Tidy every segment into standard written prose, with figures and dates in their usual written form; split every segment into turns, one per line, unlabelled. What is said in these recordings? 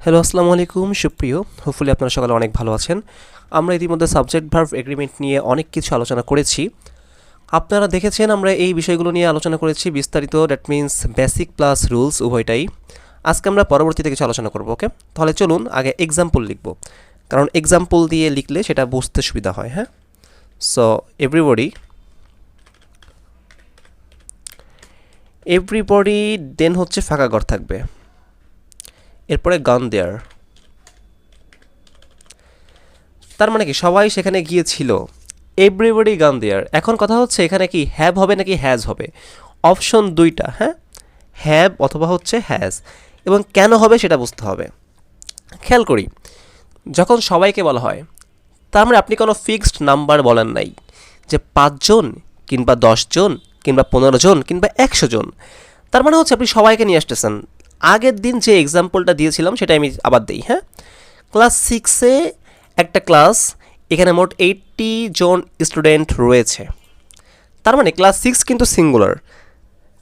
Hello, আসসালামু আলাইকুম সুপ্রিয়। হোপফুলি আপনারা সকালে অনেক ভালো আছেন। আমরা ইতিমধ্যে সাবজেক্ট ভার্ব এগ্রিমেন্ট নিয়ে অনেক কিছু আলোচনা করেছি। আপনারা দেখেছেন আমরা এই বিষয়গুলো নিয়ে আলোচনা করেছি বিস্তারিত, that means basic plus rules উভয়টাই। আজকে আমরা পরবর্তীতে কিছু আলোচনা করব। ওকে, তাহলে চলুন আগে এক্সাম্পল লিখব, কারণ এক্সাম্পল দিয়ে লিখলে সেটা বুঝতে সুবিধা হয়। হ্যাঁ, সো এভরিবডি দেন হচ্ছে ফাঁকা ঘর থাকবে, এরপরে গান দেয়ার, তার মানে কি সবাই সেখানে গিয়েছিল। এভরিবডি গান দেয়ার। এখন কথা হচ্ছে এখানে কি হ্যাভ হবে নাকি হ্যাজ হবে? অপশন দুইটা, হ্যাঁ, হ্যাভ অথবা হচ্ছে হ্যাজ। এবং কেন হবে সেটা বুঝতে হবে। খেয়াল করি, যখন সবাইকে বলা হয় তার মানে আপনি কোনো ফিক্সড নাম্বার বলেন নাই যে 5 জন কিংবা 10 জন কিংবা 15 জন কিংবা 100 জন। তার মানে হচ্ছে আপনি সবাইকে নিয়ে আসতেছেন। আগের দিন যে এক্সাম্পলটা দিয়েছিলাম সেটা আমি আবার দিই। হ্যাঁ, ক্লাস 6-এ একটা ক্লাস, এখানে মোট 80 জন স্টুডেন্ট রয়েছে। তার মানে ক্লাস 6 কিন্তু singular,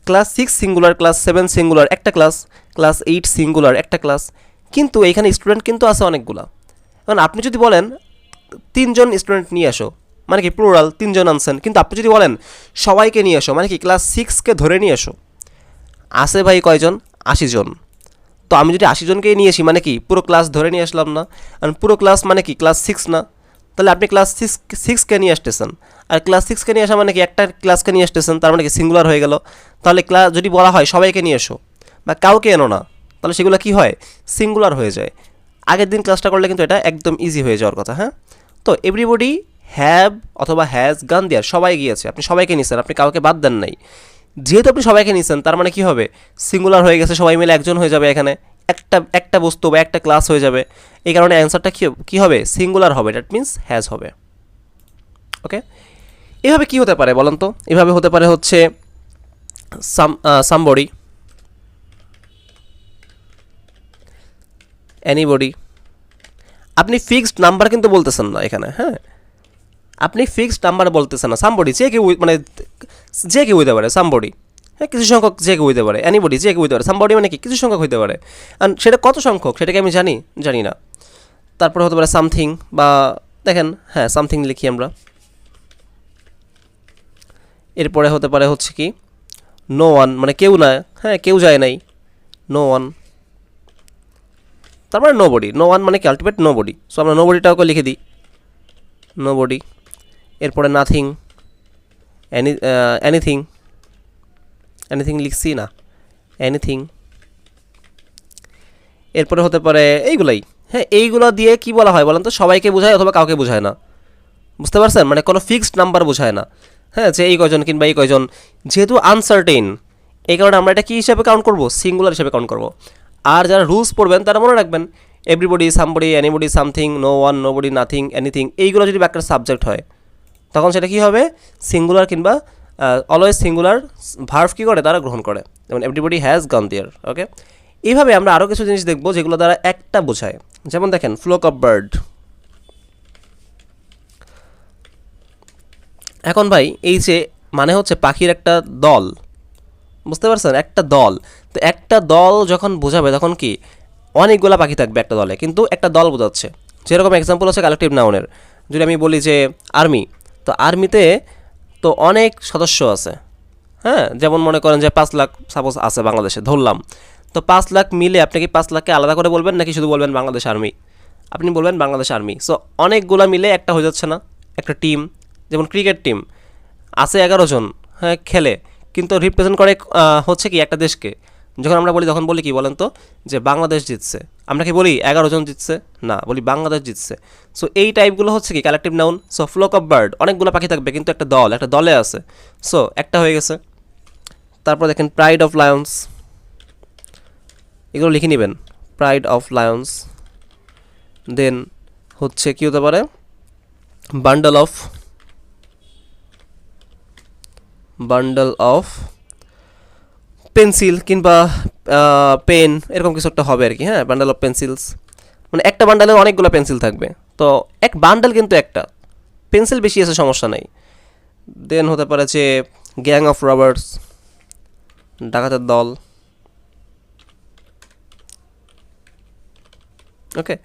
class 6 singular, class 7 singular একটা ক্লাস, ক্লাস 8 সিঙ্গুলার একটা ক্লাস, কিন্তু এখানে স্টুডেন্ট কিন্তু আছে অনেকগুলা। কারণ আপনি যদি বলেন 3 জন স্টুডেন্ট নিয়ে আসো, মানে কি প্লুরাল 3 জন আনছেন, কিন্তু আপনি যদি বলেন সবাইকে নিয়ে আসো, মানে কি ক্লাস 6কে ধরে নিয়ে আসো, আসে ভাই কয়জন? 80 জন। তো আমি যদি 80 জনকেই নিয়ে আসি মানে কি পুরো ক্লাস ধরে নিয়ে আসলাম না? আর পুরো ক্লাস মানে কি ক্লাস 6 না? তাহলে আপনি ক্লাস 6কে নিয়ে আসতেছেন, আর ক্লাস 6কে নিয়ে আসা মানে কি একটা ক্লাসকে নিয়ে আসতেছেন, তার মানে কি সিঙ্গুলার হয়ে গেল। তাহলে ক্লাস যদি বলা হয় সবাইকে নিয়ে এসো বা কাউকে এনো না, তাহলে সেগুলো কি হয়? সিঙ্গুলার হয়ে যায়। আগের দিন ক্লাসটা করলে কিন্তু এটা একদম ইজি হয়ে যাওয়ার কথা। হ্যাঁ, তো এভরিবডি হ্যাভ অথবা হ্যাজ গান দেয়ার, সবাই গিয়েছে, আপনি সবাইকে নিয়েছেন, আপনি কাউকে বাদ দেন নাই। যেহেতু আপনি সবাইকে নিয়েছেন তার মানে কি হবে? সিঙ্গুলার হয়ে গেছে, সবাই মিলে একজন হয়ে যাবে, এখানে একটা একটা বস্তু বা একটা ক্লাস হয়ে যাবে। এই কারণে অ্যান্সারটা কী হবে? সিঙ্গুলার হবে, দ্যাট মিন্স হ্যাজ হবে। ওকে, এভাবে কি হতে পারে বলেন তো? এভাবে হতে পারে হচ্ছে সামবডি, এনিবডি। আপনি ফিক্সড নাম্বার কিন্তু বলতেছেন না এখানে। হ্যাঁ, আপনি ফিক্সড নাম্বার বলতেছেন না। সামবডি যে কেউ, মানে যে কেউ হইতে পারে সামবডি। হ্যাঁ, কিছু সংখ্যক যে কেউ হইতে পারে। অ্যানিবডি যে কেউ হইতে পারে। সামবডি মানে কি কিছু সংখ্যক হইতে পারে। আর সেটা কত সংখ্যক সেটাকে আমি জানি না। তারপরে হতে পারে সামথিং, বা দেখেন, হ্যাঁ সামথিং লিখি আমরা। এরপরে হতে পারে হচ্ছে কি নো ওয়ান, মানে কেউ না। হ্যাঁ, কেউ যায় নাই, নো ওয়ান। তার মানে নো বডি, নো ওয়ান মানে কি আলটিমেট নো বডি। সো আমরা নো বডিটাকে লিখে দিই, নো বডি। এরপরে নাথিং, এনিথিং, এনিথিং লিখছি না, এনিথিং। এরপরে হতে পারে এইগুলাই। হ্যাঁ, এইগুলো দিয়ে কি বলা হয় বলেন তো? সবাইকে বোঝায় অথবা কাউকে বোঝায় না। বুঝতে পারছেন? মানে কোনো ফিক্সড নাম্বার বোঝায় না। হ্যাঁ, যে এই কয়জন কিংবা এই কয়জন, যেহেতু আনসার্টেইন, এই কারণে আমরা এটা কী হিসাবে কাউন্ট করব? সিঙ্গুলার হিসাবে কাউন্ট করব। আর যারা রুলস পড়বেন তারা মনে রাখবেন everybody, somebody, anybody, something, no one, nobody, nothing, anything, এইগুলো যদি বাক্যের সাবজেক্ট হয় তখন সেটা কী হবে? সিঙ্গুলার কিংবা অলওয়েজ সিঙ্গুলার ভার্ভ কী করে? তারা গ্রহণ করে। যেমন এভরিবডি হ্যাজ গন দেয়ার। ওকে, এইভাবে আমরা আরও কিছু জিনিস দেখব যেগুলো দ্বারা একটা বোঝায়। যেমন দেখেন ফ্লোক অফ বার্ড। এখন ভাই এই যে মানে হচ্ছে পাখির একটা দল, বুঝতে পারছেন? একটা দল। তো একটা দল যখন বোঝাবে তখন কি অনেকগুলা পাখি থাকবে একটা দলে, কিন্তু একটা দল বোঝাচ্ছে। যেরকম এক্সাম্পল হচ্ছে কালেকটিভ নাউনের। যদি আমি বলি যে আর্মি, তো আর্মিতে তো অনেক সদস্য আছে। হ্যাঁ, যেমন মনে করেন যে 5 লাখ সাপোজ আছে বাংলাদেশে, ধরলাম। তো 5 লাখ মিলে আপনি কি 5 লাখকে আলাদা করে বলবেন নাকি শুধু বলবেন বাংলাদেশ আর্মি? আপনি বলবেন বাংলাদেশ আর্মি। সো অনেকগুলা মিলে একটা হয়ে যাচ্ছে না, একটা টিম। যেমন ক্রিকেট টিম আছে 11 জন, হ্যাঁ খেলে, কিন্তু রিপ্রেজেন্ট করে হচ্ছে কি একটা দেশকে। যখন আমরা বলি তখন বলি কি বলেন তো? যে বাংলাদেশ জিতছে। আমরা কি বলি 11 জন জিতছে? না, বলি বাংলাদেশ জিতছে। সো এই টাইপগুলো হচ্ছে কি collective noun. So flock of bird, অনেকগুলো পাখি থাকবে কিন্তু একটা দল, একটা দলে আছে। সো একটা হয়ে গেছে। তারপর দেখেন প্রাইড অফ লায়ন্স, এগুলো লিখে নেবেন, প্রাইড অফ লায়ন্স। দেন হচ্ছে কি হতে পারে? Bundle of, bundle of pencil কিংবা পেন, এরকম কিছু একটা হবে আর কি। হ্যাঁ, বান্ডল অফ পেন্সিলস, মানে একটা বান্ডালে অনেকগুলো পেন্সিল থাকবে। তো এক বান্ডাল কিন্তু একটা, পেন্সিল বেশি আছে সমস্যা নাই। দেন হতে পারে যে গ্যাং অফ রবার্স, ডাকাতের দল। ওকে,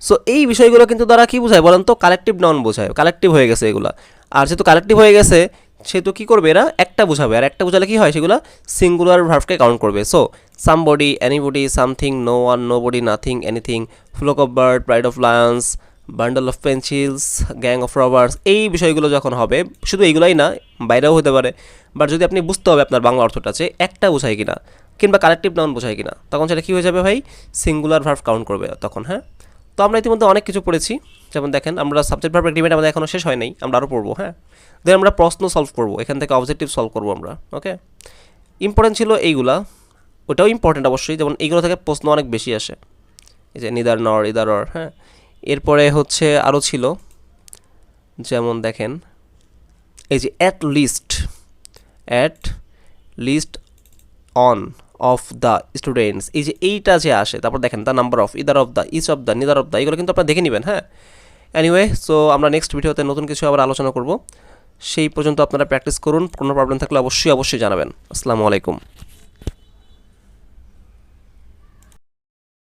সো এই বিষয়গুলো কিন্তু দ্বারা কী বোঝায় বলেন তো, কালেকটিভ নাউন বোঝায়, কালেকটিভ হয়ে গেছে এগুলা। আর যেহেতু কালেকটিভ হয়ে গেছে সেহেতু কী করবে এরা, একটা বোঝাবে, আর একটা বোঝালে কী হয় সেগুলো সিঙ্গুলার ভার্বকে কাউন্ট করবে। So somebody, anybody, something, no one, nobody, nothing, anything, flock of bird, pride of lions, bundle of pencils, gang of robbers, এই বিষয়গুলো যখন হবে, শুধু এইগুলাই না বাইরেও হতে পারে, বাট যদি আপনি বুঝতে হবে আপনার বাংলা অর্থটা আছে একটা বোঝায় কিনা কিংবা কালেকটিভ নাউন বোঝায় কিনা, তখন সেটা কী হয়ে যাবে ভাই, সিঙ্গুলার ভার্ব কাউন্ট করবে তখন। হ্যাঁ, তো আমরা ইতিমধ্যে অনেক কিছু পড়েছি, যেমন দেখেন আমরা সাবজেক্ট ভার্ব এগ্রিমেন্ট আমাদের এখনও শেষ হয় নাই, আমরা আরও পড়বো। হ্যাঁ, দেন আমরা প্রশ্ন সলভ করবো, এখান থেকে অবজেক্টিভ সলভ করবো আমরা। ওকে, ইম্পর্টেন্ট ছিল এইগুলা, ওটাও ইম্পর্টেন্ট অবশ্যই, যেমন এইগুলো থেকে প্রশ্ন অনেক বেশি আসে, এই যে নিদার নর, ইদার অর। হ্যাঁ, এরপরে হচ্ছে আরও ছিল, যেমন দেখেন এই যে at least one of the students, এই যে এইটা যে আসে, তারপর দেখেন the number of, either of the, each of the, neither of the, এগুলো কিন্তু আপনারা দেখে নেবেন। হ্যাঁ, এনিওয়ে, সো আমরা নেক্সট ভিডিওতে নতুন কিছু আবার আলোচনা করব, সেই পর্যন্ত আপনারা প্র্যাকটিস করুন, কোনো প্রবলেম থাকলে অবশ্যই জানাবেন। আসসালামু আলাইকুম।